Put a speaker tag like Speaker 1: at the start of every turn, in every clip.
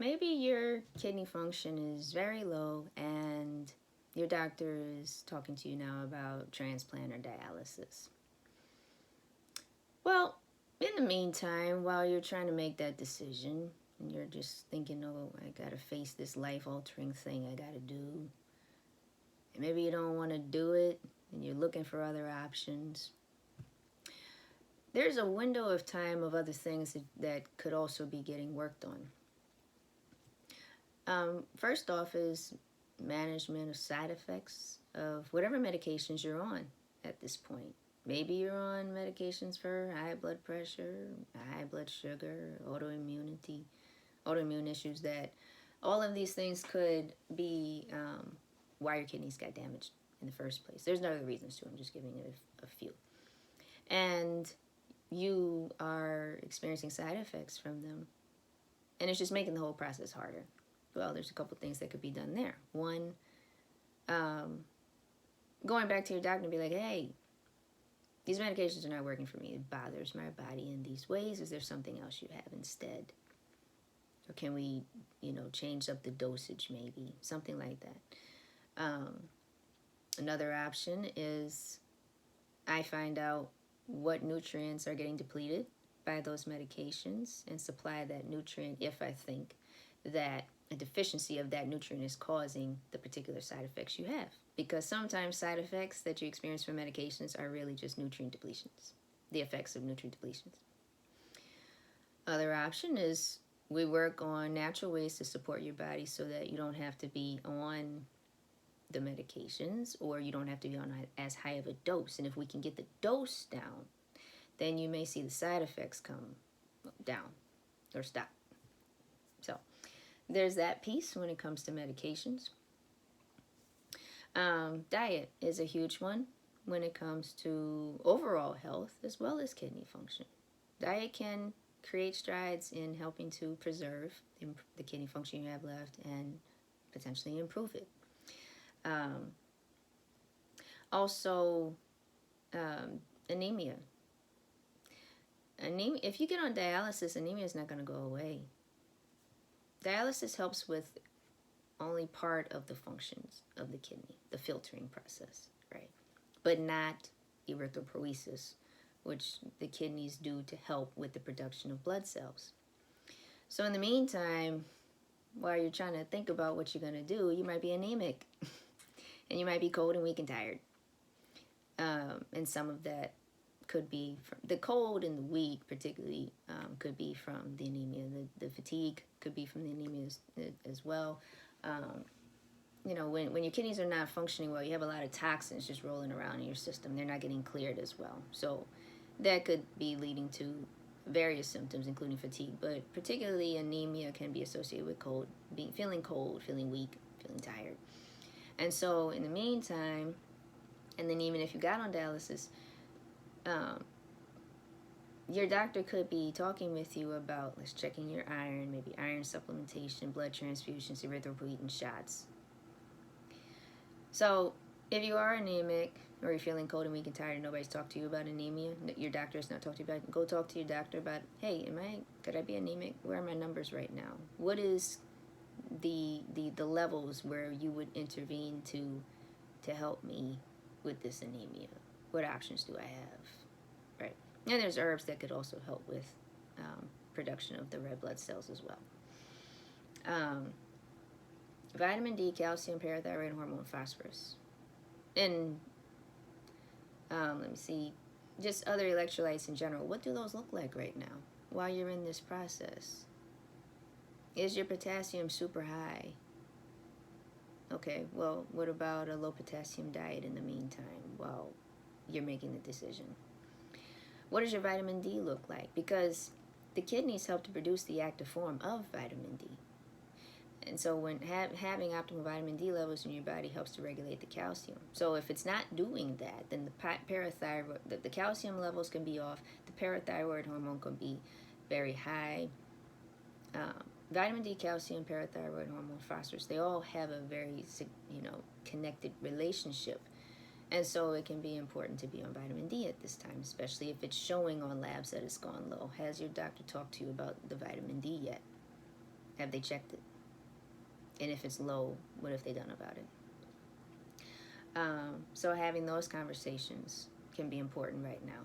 Speaker 1: maybe your kidney function is very low and your doctor is talking to you now about transplant or dialysis. Well, in the meantime, while you're trying to make that decision and you're just thinking, oh, I gotta face this life altering thing I gotta do, and maybe you don't want to do it and you're looking for other options, there's a window of time of other things that could also be getting worked on. First off is management of side effects of whatever medications you're on at this point. Maybe you're on medications for high blood pressure, high blood sugar, autoimmune issues, that all of these things could be why your kidneys got damaged in the first place. There's no other reasons to. I'm just giving it a few. And you are experiencing side effects from them. And it's just making the whole process harder. Well, there's a couple things that could be done there. One, going back to your doctor and be like, hey, these medications are not working for me. It bothers my body in these ways. Is there something else you have instead? Or can we, change up the dosage maybe? Something like that. Another option is I find out what nutrients are getting depleted by those medications and supply that nutrient if I think that a deficiency of that nutrient is causing the particular side effects you have. Because sometimes side effects that you experience from medications are really just nutrient depletions, the effects of nutrient depletions. Other option is we work on natural ways to support your body so that you don't have to be on the medications or you don't have to be on as high of a dose. And if we can get the dose down, then you may see the side effects come down or stop. So there's that piece when it comes to medications. Diet is a huge one when it comes to overall health as well as kidney function. Diet can create strides in helping to preserve the kidney function you have left and potentially improve it. Also, anemia. If you get on dialysis, anemia is not going to go away. Dialysis helps with only part of the functions of the kidney, the filtering process, right? But not erythropoiesis, which the kidneys do to help with the production of blood cells. So in the meantime, while you're trying to think about what you're going to do, you might be anemic and you might be cold and weak and tired. And some of that could be from the cold and the weak, particularly could be from the anemia. The fatigue could be from the anemia as well. When your kidneys are not functioning well, you have a lot of toxins just rolling around in your system. They're not getting cleared as well. So that could be leading to various symptoms, including fatigue. But particularly anemia can be associated with feeling cold, feeling weak, feeling tired. And so in the meantime, and then even if you got on dialysis, your doctor could be talking with you about checking your iron, maybe iron supplementation, blood transfusions, erythropoietin shots. So if you are anemic or you're feeling cold and weak and tired and nobody's talked to you about anemia, your doctor has not talked to you about it, go talk to your doctor about, hey, could I be anemic? Where are my numbers right now? What is the levels where you would intervene to help me with this anemia? What options do I have? Right. And there's herbs that could also help with production of the red blood cells as well. Vitamin D, calcium, parathyroid hormone, phosphorus. And let me see, just other electrolytes in general. What do those look like right now while you're in this process? Is your potassium super high? Okay, well, what about a low potassium diet in the meantime while you're making the decision? What does your vitamin D look like? Because the kidneys help to produce the active form of vitamin D. And so when having optimal vitamin D levels in your body helps to regulate the calcium. So if it's not doing that, then the calcium levels can be off. The parathyroid hormone can be very high. Vitamin D, calcium, parathyroid hormone, phosphorus, they all have a very, connected relationship. And so it can be important to be on vitamin D at this time, especially if it's showing on labs that it's gone low. Has your doctor talked to you about the vitamin D yet? Have they checked it? And if it's low, what have they done about it? So having those conversations can be important right now.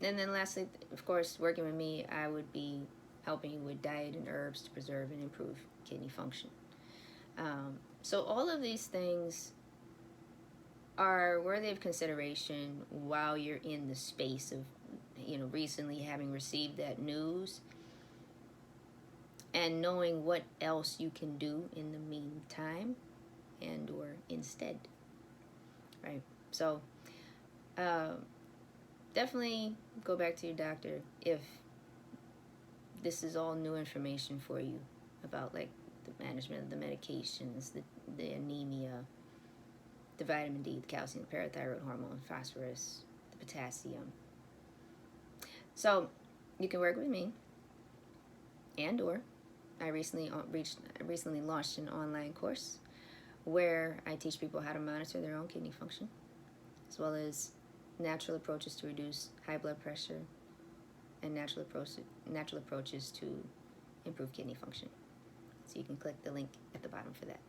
Speaker 1: And then lastly, of course, working with me, I would be helping you with diet and herbs to preserve and improve kidney function. So all of these things are worthy of consideration while you're in the space of, recently having received that news, and knowing what else you can do in the meantime and or instead, right? So definitely go back to your doctor if this is all new information for you about like the management of the medications, the anemia, the vitamin D, the calcium, the parathyroid hormone, phosphorus, the potassium. So you can work with me, and or I recently launched an online course where I teach people how to monitor their own kidney function, as well as natural approaches to reduce high blood pressure and natural approaches to improve kidney function. So you can click the link at the bottom for that.